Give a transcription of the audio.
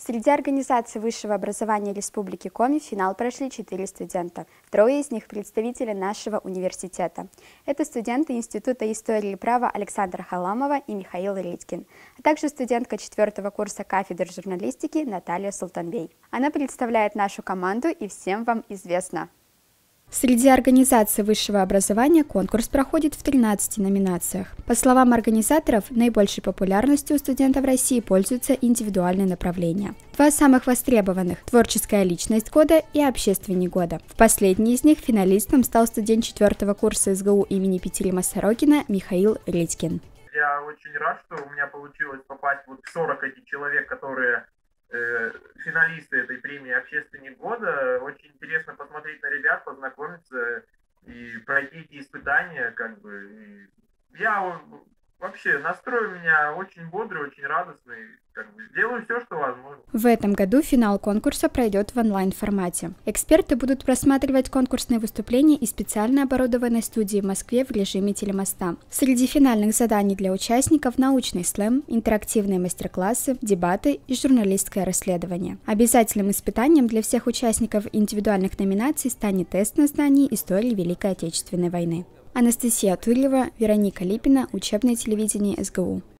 Среди организаций высшего образования Республики Коми в финал прошли 4 студента. Трое из них – представители нашего университета. Это студенты Института истории и права Александра Халамова и Михаил Редькин, а также студентка 4-го курса кафедры журналистики Наталья Султанбей. Она представляет нашу команду и всем вам известна. Среди организаций высшего образования конкурс проходит в 13 номинациях. По словам организаторов, наибольшей популярностью у студентов России пользуются индивидуальные направления. Два самых востребованных – творческая личность года и общественник года. В последней из них финалистом стал студент 4-го курса СГУ имени Петелима Сорокина Михаил Редькин. Я очень рад, что у меня получилось попасть в 40 этих человек, которые финалисты этой премии «Общественник года». Очень интересно посмотреть на ребят, познакомиться и пройти эти испытания. Я вообще, настрой у меня очень бодрый, очень радостный. Делаю все, что возможно. В этом году финал конкурса пройдет в онлайн-формате. Эксперты будут просматривать конкурсные выступления из специально оборудованной студии в Москве в режиме телемоста. Среди финальных заданий для участников – научный слэм, интерактивные мастер-классы, дебаты и журналистское расследование. Обязательным испытанием для всех участников индивидуальных номинаций станет тест на знание истории Великой Отечественной войны. Анастасия Тулева, Вероника Липина, учебное телевидение СГУ.